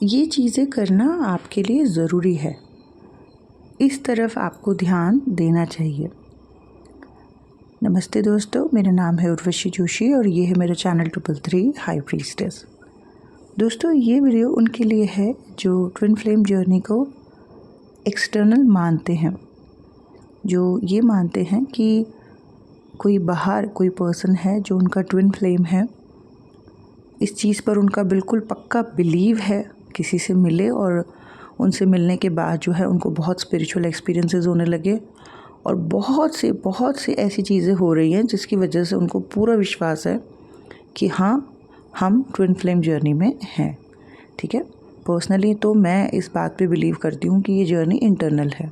ये चीज़ें करना आपके लिए ज़रूरी है, इस तरफ आपको ध्यान देना चाहिए। नमस्ते दोस्तों, मेरा नाम है उर्वशी जोशी और ये है मेरा चैनल 333 हाई प्रीस्टेस। दोस्तों, ये वीडियो उनके लिए है जो ट्विन फ्लेम जर्नी को एक्सटर्नल मानते हैं, जो ये मानते हैं कि कोई बाहर कोई पर्सन है जो उनका ट्विन फ्लेम है। इस चीज़ पर उनका बिल्कुल पक्का बिलीव है। किसी से मिले और उनसे मिलने के बाद जो है उनको बहुत स्पिरिचुअल एक्सपीरियंसेस होने लगे और बहुत से ऐसी चीज़ें हो रही हैं जिसकी वजह से उनको पूरा विश्वास है कि हाँ, हम ट्विन फ्लेम जर्नी में हैं। ठीक है, पर्सनली तो मैं इस बात पे बिलीव करती हूँ कि ये जर्नी इंटरनल है,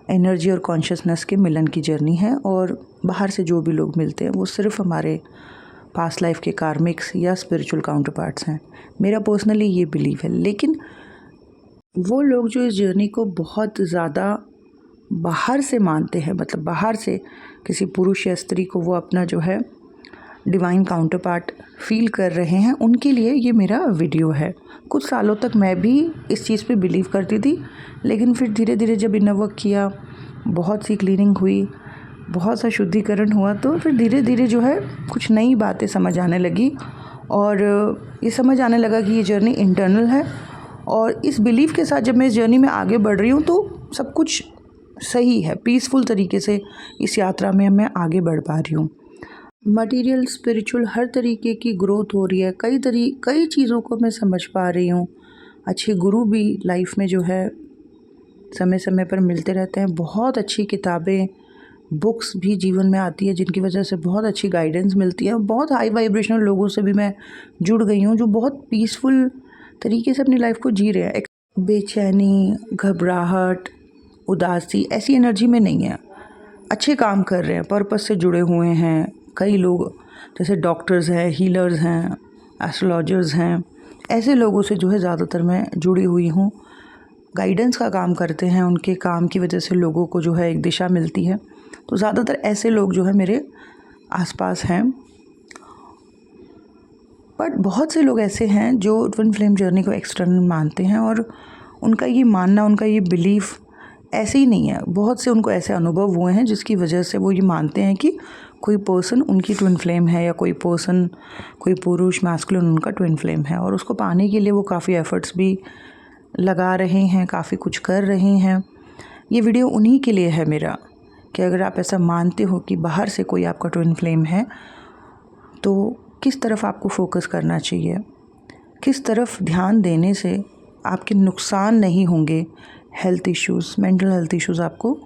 एनर्जी और कॉन्शियसनेस के मिलन की जर्नी है और बाहर से जो भी लोग मिलते हैं वो सिर्फ हमारे पास्ट लाइफ के कार्मिक्स या स्पिरिचुअल काउंटर पार्ट्स हैं। मेरा पर्सनली ये बिलीव है। लेकिन वो लोग जो इस जर्नी को बहुत ज़्यादा बाहर से मानते हैं, मतलब बाहर से किसी पुरुष या स्त्री को वो अपना जो है डिवाइन काउंटर पार्ट फील कर रहे हैं, उनके लिए ये मेरा वीडियो है। कुछ सालों तक मैं भी इस चीज़ पे बिलीव करती थी, लेकिन फिर धीरे धीरे जब इनर वर्क किया, बहुत सी क्लीनिंग हुई, बहुत सा शुद्धिकरण हुआ, तो फिर धीरे धीरे जो है कुछ नई बातें समझ आने लगी और ये समझ आने लगा कि ये जर्नी इंटरनल है। और इस बिलीफ के साथ जब मैं इस जर्नी में आगे बढ़ रही हूँ तो सब कुछ सही है, पीसफुल तरीके से इस यात्रा में मैं आगे बढ़ पा रही हूँ। मटेरियल, स्पिरिचुअल हर तरीके की ग्रोथ हो रही है। कई चीज़ों को मैं समझ पा रही हूँ। अच्छे गुरु भी लाइफ में जो है समय समय पर मिलते रहते हैं। बहुत अच्छी किताबें, बुक्स भी जीवन में आती है जिनकी वजह से बहुत अच्छी गाइडेंस मिलती है। बहुत हाई वाइब्रेशनल लोगों से भी मैं जुड़ गई हूँ जो बहुत पीसफुल तरीके से अपनी लाइफ को जी रहे हैं। बेचैनी, घबराहट, उदासी ऐसी एनर्जी में नहीं है। अच्छे काम कर रहे हैं, पर्पस से जुड़े हुए हैं। कई लोग जैसे डॉक्टर्स हैं, हीलर्स हैं, एस्ट्रोलॉजर्स हैं, ऐसे लोगों से जो है ज़्यादातर मैं जुड़ी हुई हूँ। गाइडेंस का काम करते हैं, उनके काम की वजह से लोगों को जो है एक दिशा मिलती है। तो ज़्यादातर ऐसे लोग जो है मेरे आसपास हैं। बट बहुत से लोग ऐसे हैं जो ट्विन फ्लेम जर्नी को एक्सटर्नल मानते हैं और उनका ये मानना, उनका ये बिलीफ ऐसे ही नहीं है। बहुत से उनको ऐसे अनुभव हुए हैं जिसकी वजह से वो ये मानते हैं कि कोई पर्सन उनकी ट्विन फ्लेम है या कोई पर्सन, कोई पुरुष मैस्कुलिन उनका ट्विन फ्लेम है और उसको पाने के लिए वो काफ़ी एफ़र्ट्स भी लगा रहे हैं, काफ़ी कुछ कर रहे हैं। ये वीडियो उन्हीं के लिए है मेरा कि अगर आप ऐसा मानते हो कि बाहर से कोई आपका ट्विन फ्लेम है तो किस तरफ आपको फोकस करना चाहिए, किस तरफ ध्यान देने से आपके नुकसान नहीं होंगे, health issues, mental health issues आपको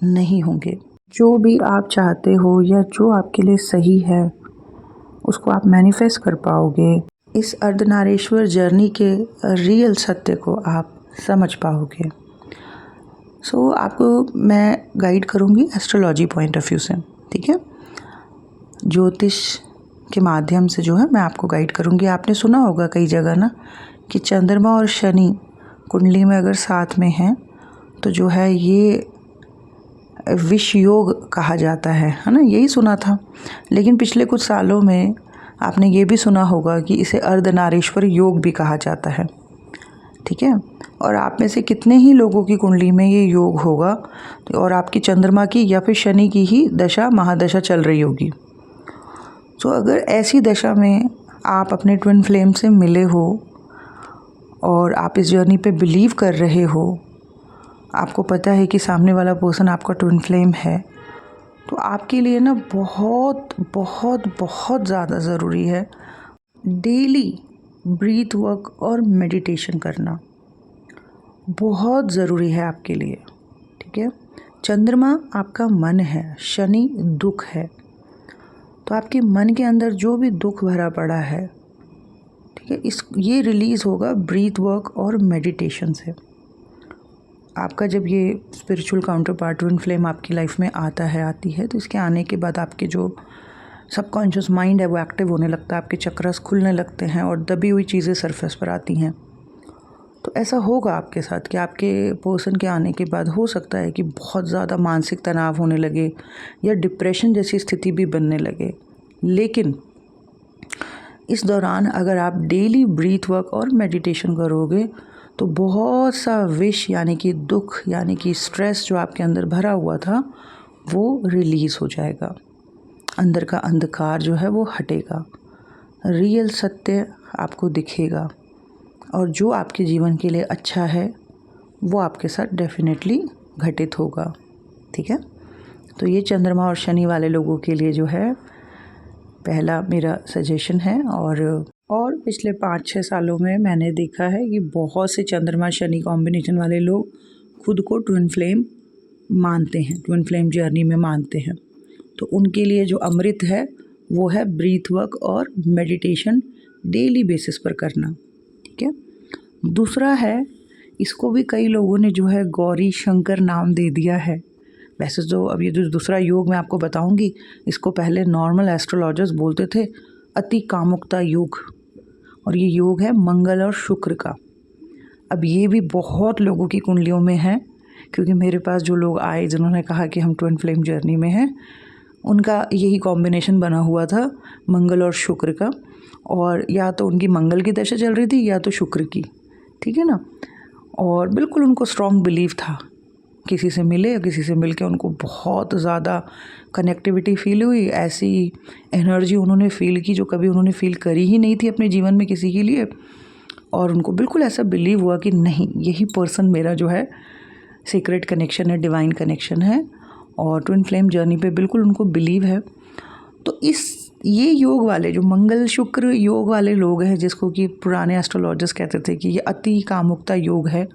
नहीं होंगे। जो भी आप चाहते हो या जो आपके लिए सही है उसको आप मैनिफेस्ट कर पाओगे। इस अर्धनारीश्वर जर्नी के रियल सत्य को आप समझ पाओगे। सो आपको मैं गाइड करूँगी एस्ट्रोलॉजी पॉइंट ऑफ व्यू से। ठीक है, ज्योतिष के माध्यम से जो है मैं आपको गाइड करूँगी। आपने सुना होगा कई जगह ना कि चंद्रमा और शनि कुंडली में अगर साथ में हैं तो जो है ये विष योग कहा जाता है ना, यही सुना था। लेकिन पिछले कुछ सालों में आपने ये भी सुना होगा कि इसे अर्धनारीश्वर योग भी कहा जाता है। ठीक है, और आप में से कितने ही लोगों की कुंडली में ये योग होगा और आपकी चंद्रमा की या फिर शनि की ही दशा, महादशा चल रही होगी। तो अगर ऐसी दशा में आप अपने ट्विन फ्लेम से मिले हो और आप इस जर्नी पे बिलीव कर रहे हो, आपको पता है कि सामने वाला पर्सन आपका ट्विन फ्लेम है, तो आपके लिए ना बहुत बहुत बहुत ज़्यादा ज़रूरी है डेली ब्रीथ वर्क और मेडिटेशन करना। बहुत ज़रूरी है आपके लिए। ठीक है, चंद्रमा आपका मन है, शनि दुख है, तो आपके मन के अंदर जो भी दुख भरा पड़ा है, ठीक है, ये रिलीज़ होगा ब्रीथ वर्क और मेडिटेशन से। आपका जब ये spiritual counter part twin flame आपकी लाइफ में आता है, आती है, तो इसके आने के बाद आपके जो सबकॉन्शियस माइंड है वो एक्टिव होने लगता है, आपके चक्रास खुलने लगते हैं और दबी हुई चीज़ें सरफेस पर आती हैं। तो ऐसा होगा आपके साथ कि आपके पर्सन के आने के बाद हो सकता है कि बहुत ज़्यादा मानसिक तनाव होने लगे या डिप्रेशन जैसी स्थिति भी बनने लगे। लेकिन इस दौरान अगर आप डेली ब्रीथ वर्क और मेडिटेशन करोगे तो बहुत सा विश यानी कि दुख यानी कि स्ट्रेस जो आपके अंदर भरा हुआ था वो रिलीज़ हो जाएगा। अंदर का अंधकार जो है वो हटेगा, रियल सत्य आपको दिखेगा और जो आपके जीवन के लिए अच्छा है वो आपके साथ डेफिनेटली घटित होगा। ठीक है, तो ये चंद्रमा और शनि वाले लोगों के लिए जो है पहला मेरा सजेशन है। और पिछले 5-6 सालों में मैंने देखा है कि बहुत से चंद्रमा शनि कॉम्बिनेशन वाले लोग खुद को ट्विन फ्लेम मानते हैं, ट्विन फ्लेम जर्नी में मानते हैं। तो उनके लिए जो अमृत है वो है ब्रीथ वर्क और मेडिटेशन डेली बेसिस पर करना। ठीक है, दूसरा है, इसको भी कई लोगों ने जो है गौरी शंकर नाम दे दिया है। वैसे तो अब ये जो दूसरा योग मैं आपको बताऊंगी, इसको पहले नॉर्मल एस्ट्रोलॉजर्स बोलते थे अति कामुकता योग, और ये योग है मंगल और शुक्र का। अब ये भी बहुत लोगों की कुंडलियों में है, क्योंकि मेरे पास जो लोग आए जिन्होंने कहा कि हम ट्विन फ्लेम जर्नी में हैं, उनका यही कॉम्बिनेशन बना हुआ था मंगल और शुक्र का, और या तो उनकी मंगल की दशा चल रही थी या तो शुक्र की। ठीक है ना, और बिल्कुल उनको स्ट्रॉन्ग बिलीव था, किसी से मिले या किसी से मिलके उनको बहुत ज़्यादा कनेक्टिविटी फील हुई, ऐसी एनर्जी उन्होंने फ़ील की जो कभी उन्होंने फ़ील करी ही नहीं थी अपने जीवन में किसी के लिए। और उनको बिल्कुल ऐसा बिलीव हुआ कि नहीं, यही पर्सन मेरा जो है सीक्रेट कनेक्शन है, डिवाइन कनेक्शन है, और ट्विन फ्लेम जर्नी पे बिल्कुल उनको बिलीव है। तो ये योग वाले जो मंगल शुक्र योग वाले लोग हैं, जिसको कि पुराने एस्ट्रोलॉजर्स कहते थे कि ये अति कामुकता योग है,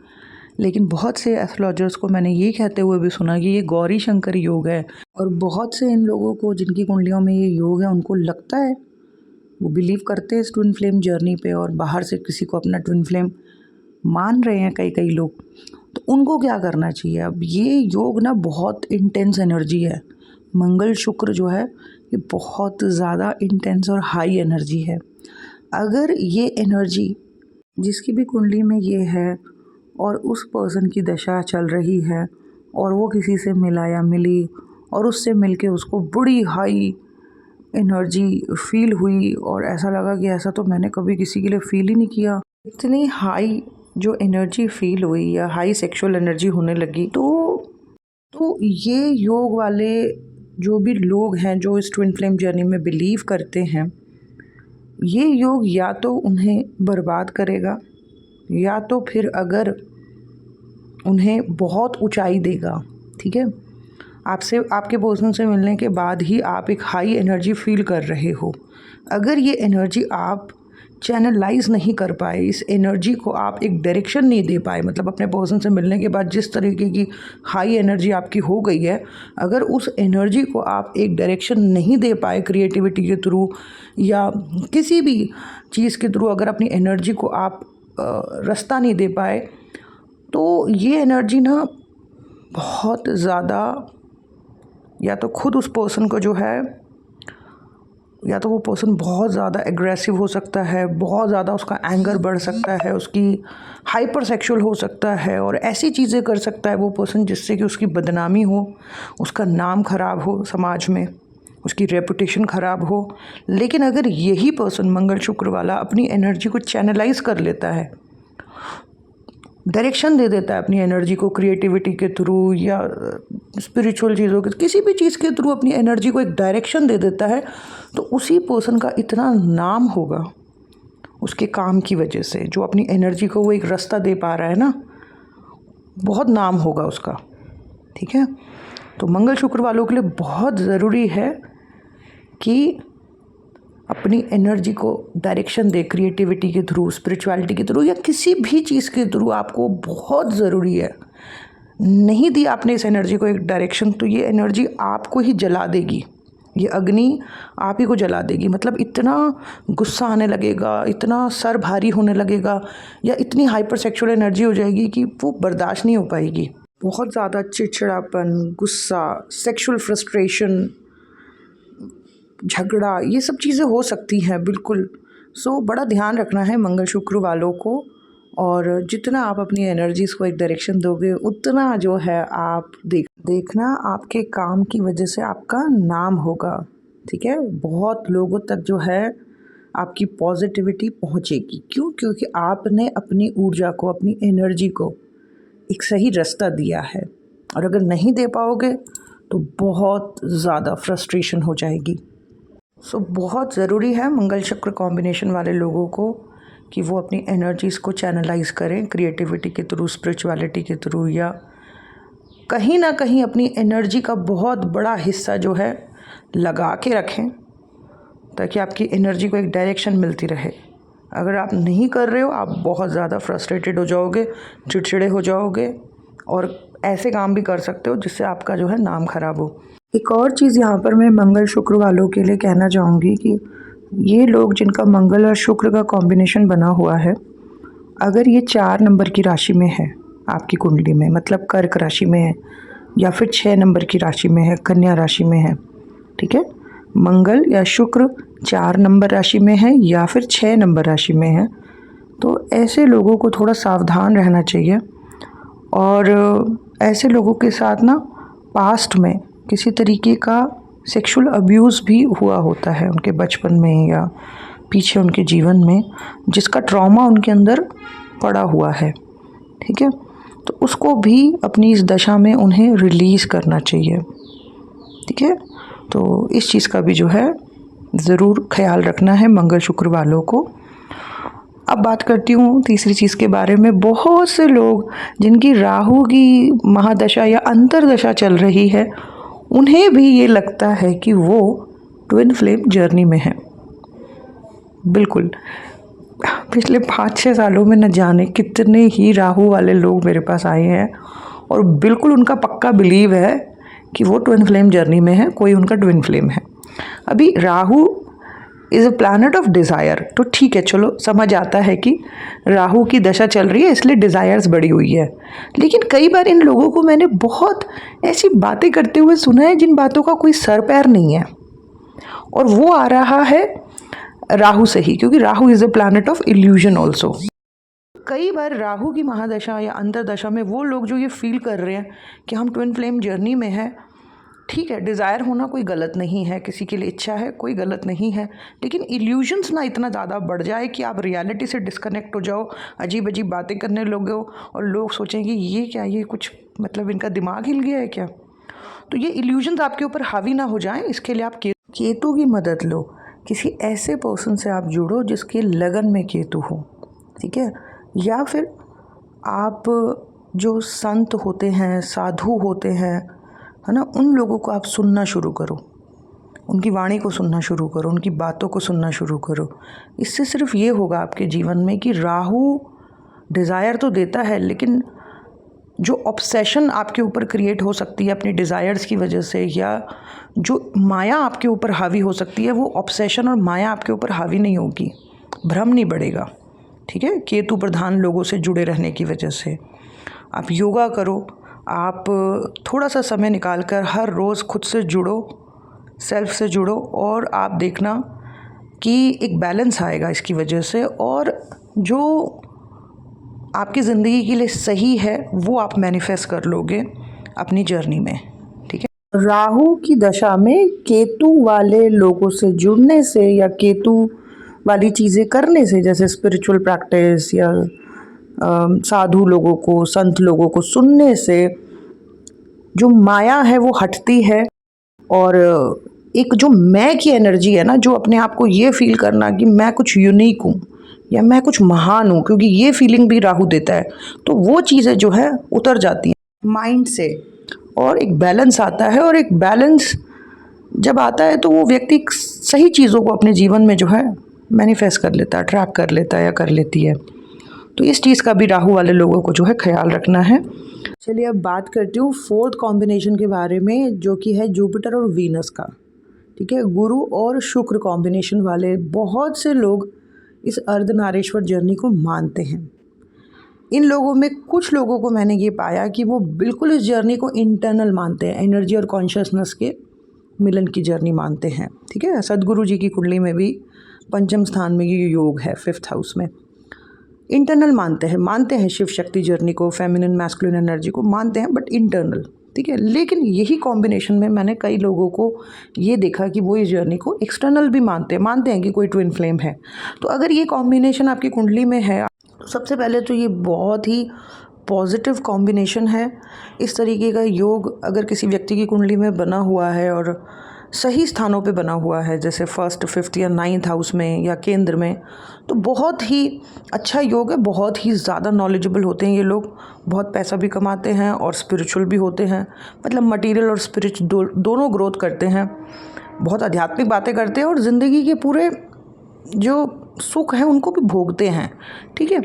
लेकिन बहुत से एस्ट्रोलॉजर्स को मैंने ये कहते हुए भी सुना कि ये गौरी शंकर योग है। और बहुत से इन लोगों को जिनकी कुंडलियों में ये योग है, उनको लगता है, वो बिलीव करते हैं इस ट्विन फ्लेम जर्नी पे, और बाहर से किसी को अपना ट्विन फ्लेम मान रहे हैं कई लोग। तो उनको क्या करना चाहिए? अब ये योग ना बहुत इंटेंस एनर्जी है, मंगल शुक्र जो है ये बहुत ज़्यादा इंटेंस और हाई एनर्जी है। अगर ये एनर्जी जिसकी भी कुंडली में ये है और उस पर्सन की दशा चल रही है और वो किसी से मिला या मिली और उससे मिलके उसको बड़ी हाई एनर्जी फील हुई और ऐसा लगा कि ऐसा तो मैंने कभी किसी के लिए फील ही नहीं किया, इतनी हाई जो एनर्जी फील हुई या हाई सेक्सुअल एनर्जी होने लगी, तो ये योग वाले जो भी लोग हैं जो इस ट्विन फ्लेम जर्नी में बिलीव करते हैं, ये योग या तो उन्हें बर्बाद करेगा या तो फिर अगर उन्हें बहुत ऊंचाई देगा। ठीक है, आपसे आपके पर्सन से मिलने के बाद ही आप एक हाई एनर्जी फील कर रहे हो, अगर ये एनर्जी आप चैनलाइज नहीं कर पाए, इस एनर्जी को आप एक डायरेक्शन नहीं दे पाए, मतलब अपने पर्सन से मिलने के बाद जिस तरीके की हाई एनर्जी आपकी हो गई है, अगर उस एनर्जी को आप एक डायरेक्शन नहीं दे पाए क्रिएटिविटी के थ्रू या किसी भी चीज़ के थ्रू, अगर अपनी एनर्जी को आप रास्ता नहीं दे पाए, तो ये एनर्जी ना बहुत ज़्यादा, या तो खुद उस पर्सन को जो है, या तो वो पर्सन बहुत ज़्यादा एग्रेसिव हो सकता है, बहुत ज़्यादा उसका एंगर बढ़ सकता है, उसकी हाइपर सेक्सुअल हो सकता है और ऐसी चीज़ें कर सकता है वो पर्सन जिससे कि उसकी बदनामी हो, उसका नाम खराब हो समाज में, उसकी रेपुटेशन ख़राब हो। लेकिन अगर यही पर्सन मंगल शुक्र वाला अपनी एनर्जी को चैनलाइज कर लेता है, डायरेक्शन दे देता है अपनी एनर्जी को क्रिएटिविटी के थ्रू या स्पिरिचुअल चीज़ों के, किसी भी चीज़ के थ्रू अपनी एनर्जी को एक डायरेक्शन दे देता है, तो उसी पर्सन का इतना नाम होगा उसके काम की वजह से, जो अपनी एनर्जी को वो एक रास्ता दे पा रहा है ना, बहुत नाम होगा उसका। ठीक है, तो मंगल शुक्र वालों के लिए बहुत ज़रूरी है कि अपनी एनर्जी को डायरेक्शन दे क्रिएटिविटी के थ्रू, स्पिरिचुअलिटी के थ्रू या किसी भी चीज़ के थ्रू, आपको बहुत ज़रूरी है। नहीं दी आपने इस एनर्जी को एक डायरेक्शन, तो ये एनर्जी आपको ही जला देगी, ये अग्नि आप ही को जला देगी। मतलब इतना गुस्सा आने लगेगा, इतना सर भारी होने लगेगा या इतनी हाइपर सेक्सुअल एनर्जी हो जाएगी कि वो बर्दाश्त नहीं हो पाएगी। बहुत ज़्यादा चिड़चिड़ापन, गुस्सा, सेक्सुअल फ्रस्ट्रेशन, झगड़ा, ये सब चीज़ें हो सकती हैं बिल्कुल। सो बड़ा ध्यान रखना है मंगल शुक्र वालों को, और जितना आप अपनी एनर्जीज़ को एक डायरेक्शन दोगे उतना जो है आप देखना आपके काम की वजह से आपका नाम होगा। ठीक है, बहुत लोगों तक जो है आपकी पॉजिटिविटी पहुंचेगी। क्यों? क्योंकि आपने अपनी ऊर्जा को, अपनी एनर्जी को एक सही रास्ता दिया है, और अगर नहीं दे पाओगे तो बहुत ज़्यादा फ्रस्ट्रेशन हो जाएगी। सो बहुत ज़रूरी है मंगल शुक्र कॉम्बिनेशन वाले लोगों को कि वो अपनी एनर्जीज़ को चैनलाइज करें क्रिएटिविटी के थ्रू, स्पिरिचुअलिटी के थ्रू, या कहीं ना कहीं अपनी एनर्जी का बहुत बड़ा हिस्सा जो है लगा के रखें, ताकि आपकी एनर्जी को एक डायरेक्शन मिलती रहे। अगर आप नहीं कर रहे हो, आप बहुत ज़्यादा फ्रस्ट्रेटेड हो जाओगे, चिड़चिड़े हो जाओगे, और ऐसे काम भी कर सकते हो जिससे आपका जो है नाम खराब हो। एक और चीज़ यहाँ पर मैं मंगल शुक्र वालों के लिए कहना चाहूँगी कि ये लोग जिनका मंगल और शुक्र का कॉम्बिनेशन बना हुआ है, अगर ये 4 नंबर की राशि में है आपकी कुंडली में, मतलब कर्क राशि में है, या फिर 6 नंबर की राशि में है, कन्या राशि में है, ठीक है, मंगल या शुक्र 4 नंबर राशि में है या फिर 6 नंबर राशि में है, तो ऐसे लोगों को थोड़ा सावधान रहना चाहिए। और ऐसे लोगों के साथ ना पास्ट में किसी तरीके का सेक्सुअल अब्यूज़ भी हुआ होता है उनके बचपन में या पीछे उनके जीवन में, जिसका ट्रॉमा उनके अंदर पड़ा हुआ है, ठीक है, तो उसको भी अपनी इस दशा में उन्हें रिलीज़ करना चाहिए, ठीक है। तो इस चीज़ का भी जो है ज़रूर ख्याल रखना है मंगल शुक्र वालों को। अब बात करती हूँ तीसरी चीज़ के बारे में। बहुत से लोग जिनकी राहु की महादशा या अंतरदशा चल रही है, उन्हें भी ये लगता है कि वो ट्विन फ्लेम जर्नी में है। बिल्कुल, पिछले 5-6 सालों में न जाने कितने ही राहु वाले लोग मेरे पास आए हैं, और बिल्कुल उनका पक्का बिलीव है कि वो ट्विन फ्लेम जर्नी में है, कोई उनका ट्विन फ्लेम है। अभी Rahu is a planet of desire, तो ठीक है, चलो समझ आता है कि राहु की दशा चल रही है इसलिए डिज़ायर्स बढ़ी हुई है। लेकिन कई बार इन लोगों को मैंने बहुत ऐसी बातें करते हुए सुना है जिन बातों का कोई सर पैर नहीं है, और वो आ रहा है राहु से ही, क्योंकि Rahu is a planet of illusion also. कई बार राहु की महादशा या अंतरदशा में वो लोग जो ये फील कर रहे हैं कि हम ट्विन फ्लेम जर्नी में हैं, ठीक है, डिज़ायर होना कोई गलत नहीं है, किसी के लिए इच्छा है, कोई गलत नहीं है, लेकिन इल्यूजन्स ना इतना ज़्यादा बढ़ जाए कि आप रियलिटी से डिस्कनेक्ट हो जाओ, अजीब अजीब बातें करने लगो, और लोग सोचेंगे ये क्या, ये कुछ मतलब इनका दिमाग हिल गया है क्या। तो ये इल्यूजन्स आपके ऊपर हावी ना हो जाएं, इसके लिए आप केतु की मदद लो। किसी ऐसे पर्सन से आप जुड़ो जिसके लगन में केतु हो, ठीक है, या फिर आप जो संत होते हैं, साधु होते हैं, है ना, उन लोगों को आप सुनना शुरू करो, उनकी वाणी को सुनना शुरू करो, उनकी बातों को सुनना शुरू करो। इससे सिर्फ ये होगा आपके जीवन में कि राहु डिज़ायर तो देता है, लेकिन जो ऑब्सेशन आपके ऊपर क्रिएट हो सकती है अपनी डिज़ायर्स की वजह से, या जो माया आपके ऊपर हावी हो सकती है, वो ऑब्सेशन और माया आपके ऊपर हावी नहीं होगी, भ्रम नहीं बढ़ेगा, ठीक है। केतु प्रधान लोगों से जुड़े रहने की वजह से आप योगा करो, आप थोड़ा सा समय निकाल कर हर रोज़ खुद से जुड़ो, सेल्फ से जुड़ो, और आप देखना कि एक बैलेंस आएगा इसकी वजह से, और जो आपकी ज़िंदगी के लिए सही है वो आप मैनिफेस्ट कर लोगे अपनी जर्नी में, ठीक है। राहु की दशा में केतु वाले लोगों से जुड़ने से या केतु वाली चीज़ें करने से, जैसे स्पिरिचुअल प्रैक्टिस या साधु लोगों को, संत लोगों को सुनने से, जो माया है वो हटती है, और एक जो मैं की एनर्जी है ना, जो अपने आप को ये फील करना कि मैं कुछ यूनिक हूँ या मैं कुछ महान हूँ, क्योंकि ये फीलिंग भी राहु देता है, तो वो चीज़ें जो है उतर जाती हैं माइंड से, और एक बैलेंस आता है। और एक बैलेंस जब आता है तो वो व्यक्ति सही चीज़ों को अपने जीवन में जो है मैनिफेस्ट कर लेता है, ट्रैक कर लेता है या कर लेती है। तो इस चीज़ का भी राहु वाले लोगों को जो है ख्याल रखना है। चलिए अब बात करती हूँ फोर्थ कॉम्बिनेशन के बारे में, जो कि है जुपिटर और वीनस का, ठीक है, गुरु और शुक्र कॉम्बिनेशन वाले। बहुत से लोग इस अर्धनारीश्वर जर्नी को मानते हैं। इन लोगों में कुछ लोगों को मैंने ये पाया कि वो बिल्कुल इस जर्नी को इंटरनल मानते हैं, एनर्जी और कॉन्शियसनेस के मिलन की जर्नी मानते हैं, ठीक है। सदगुरु जी की कुंडली में भी पंचम स्थान में ये योग है, 5th हाउस में। इंटरनल मानते हैं शिव शक्ति जर्नी को, फेमिनिन मैस्कुलिन एनर्जी को मानते हैं, बट इंटरनल, ठीक है। लेकिन यही कॉम्बिनेशन में मैंने कई लोगों को ये देखा कि वो इस जर्नी को एक्सटर्नल भी मानते हैं कि कोई ट्विन फ्लेम है। तो अगर ये कॉम्बिनेशन आपकी कुंडली में है तो सबसे पहले तो ये बहुत ही पॉजिटिव कॉम्बिनेशन है। इस तरीके का योग अगर किसी व्यक्ति की कुंडली में बना हुआ है और सही स्थानों पे बना हुआ है, जैसे 1st, 5th या 9th हाउस में या केंद्र में, तो बहुत ही अच्छा योग है। बहुत ही ज़्यादा नॉलेजेबल होते हैं ये लोग, बहुत पैसा भी कमाते हैं और स्पिरिचुअल भी होते हैं। मतलब मटेरियल और स्पिरिचुअल दोनों ग्रोथ करते हैं, बहुत आध्यात्मिक बातें करते हैं और ज़िंदगी के पूरे जो सुख हैं उनको भी भोगते हैं, ठीक है।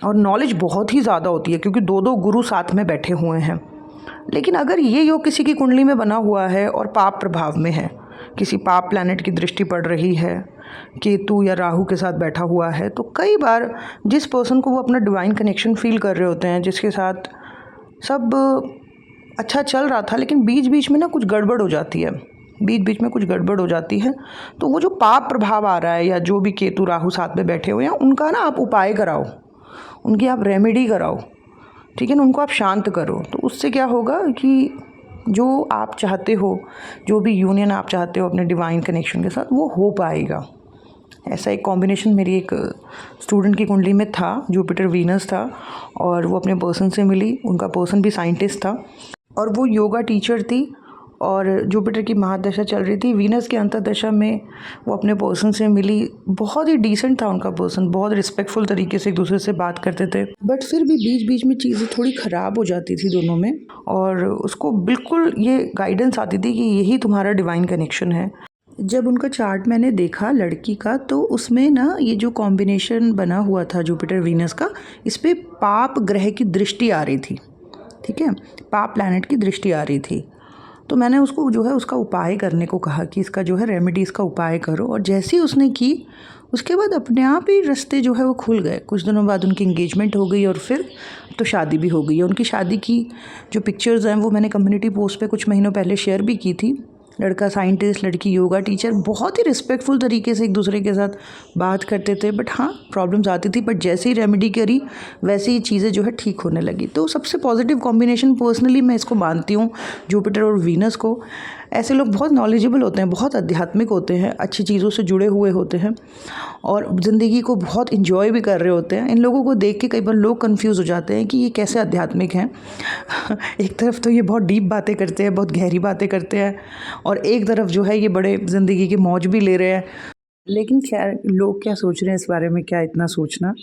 और नॉलेज बहुत ही ज़्यादा होती है क्योंकि 2-2 गुरु साथ में बैठे हुए हैं। लेकिन अगर ये योग किसी की कुंडली में बना हुआ है और पाप प्रभाव में है, किसी पाप प्लैनेट की दृष्टि पड़ रही है, केतु या राहु के साथ बैठा हुआ है, तो कई बार जिस पर्सन को वो अपना डिवाइन कनेक्शन फील कर रहे होते हैं, जिसके साथ सब अच्छा चल रहा था, लेकिन बीच बीच में ना कुछ गड़बड़ हो जाती है, तो वो जो पाप प्रभाव आ रहा है या जो भी केतु राहु साथ में बैठे हुए हैं उनका ना आप उपाय कराओ, उनकी आप रेमेडी कराओ, ठीक है ना, उनको आप शांत करो। तो उससे क्या होगा कि जो आप चाहते हो, जो भी यूनियन आप चाहते हो अपने डिवाइन कनेक्शन के साथ, वो हो पाएगा। ऐसा एक कॉम्बिनेशन मेरी एक स्टूडेंट की कुंडली में था, जुपिटर वीनस था, और वो अपने पर्सन से मिली। उनका पर्सन भी साइंटिस्ट था और वो योगा टीचर थी, और जुपिटर की महादशा चल रही थी। वीनस की अंतर्दशा में वो अपने पर्सन से मिली। बहुत ही डिसेंट था उनका पर्सन, बहुत रिस्पेक्टफुल तरीके से एक दूसरे से बात करते थे, बट फिर भी बीच बीच में चीज़ें थोड़ी ख़राब हो जाती थी दोनों में, और उसको बिल्कुल ये गाइडेंस आती थी कि यही तुम्हारा डिवाइन कनेक्शन है। जब उनका चार्ट मैंने देखा लड़की का, तो उसमें ना ये जो कॉम्बिनेशन बना हुआ था जुपिटर वीनस का, इस पर पाप ग्रह की दृष्टि आ रही थी, ठीक है, पाप प्लैनेट की दृष्टि आ रही थी। तो मैंने उसको जो है उसका उपाय करने को कहा कि इसका जो है रेमेडी, इसका उपाय करो। और जैसे ही उसने की, उसके बाद अपने आप ही रास्ते जो है वो खुल गए। कुछ दिनों बाद उनकी एंगेजमेंट हो गई और फिर तो शादी भी हो गई है। उनकी शादी की जो पिक्चर्स हैं वो मैंने कम्युनिटी पोस्ट पे कुछ महीनों पहले शेयर भी की थी। लड़का साइंटिस्ट, लड़की योगा टीचर, बहुत ही रिस्पेक्टफुल तरीके से एक दूसरे के साथ बात करते थे, बट हाँ प्रॉब्लम्स आती थी, बट जैसे ही रेमेडी करी वैसे ही चीज़ें जो है ठीक होने लगी। तो सबसे पॉजिटिव कॉम्बिनेशन पर्सनली मैं इसको मानती हूँ, जुपिटर और वीनस को। ऐसे लोग बहुत नॉलेजेबल होते हैं, बहुत आध्यात्मिक होते हैं, अच्छी चीज़ों से जुड़े हुए होते हैं और ज़िंदगी को बहुत इंजॉय भी कर रहे होते हैं। इन लोगों को देख के कई बार लोग कंफ्यूज हो जाते हैं कि ये कैसे आध्यात्मिक हैं। एक तरफ तो ये बहुत डीप बातें करते हैं, बहुत गहरी बातें करते हैं, और एक तरफ जो है ये बड़े ज़िंदगी की मौज भी ले रहे हैं। लेकिन खैर, लोग क्या सोच रहे हैं इस बारे में, क्या इतना सोचना।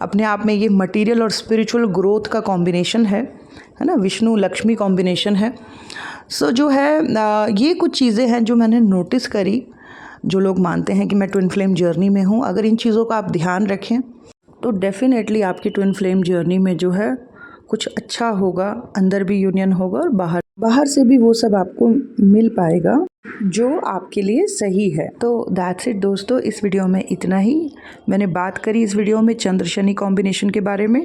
अपने आप में ये मटेरियल और स्पिरिचुअल ग्रोथ का कॉम्बिनेशन है ना, विष्णु लक्ष्मी कॉम्बिनेशन है। सो जो है ये कुछ चीज़ें हैं जो मैंने नोटिस करी। जो लोग मानते हैं कि मैं ट्विन फ्लेम जर्नी में हूँ, अगर इन चीज़ों का आप ध्यान रखें तो डेफिनेटली आपकी ट्विन फ्लेम जर्नी में जो है कुछ अच्छा होगा। अंदर भी यूनियन होगा और बाहर से भी वो सब आपको मिल पाएगा जो आपके लिए सही है। तो दैट्स इट दोस्तों, इस वीडियो में इतना ही। मैंने बात करी इस वीडियो में चंद्र शनि कॉम्बिनेशन के बारे में,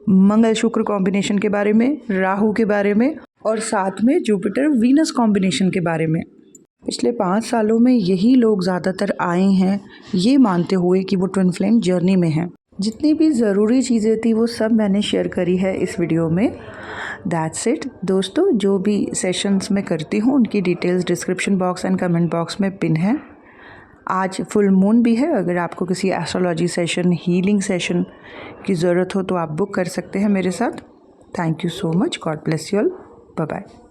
मंगल शुक्र कॉम्बिनेशन के बारे में, राहु के बारे में, और साथ में जुपिटर वीनस कॉम्बिनेशन के बारे में। पिछले 5 सालों में यही लोग ज़्यादातर आए हैं ये मानते हुए कि वो ट्विन फ्लेम जर्नी में हैं। जितनी भी ज़रूरी चीज़ें थी वो सब मैंने शेयर करी है इस वीडियो में। दैट्स इट दोस्तों, जो भी सेशंस मैं करती हूँ उनकी details description box and comment box में पिन है। आज फुल मून भी है, अगर आपको किसी एस्ट्रोलॉजी सेशन, हीलिंग सेशन की ज़रूरत हो तो आप बुक कर सकते हैं मेरे साथ। Thank you so much, God bless you all, bye bye.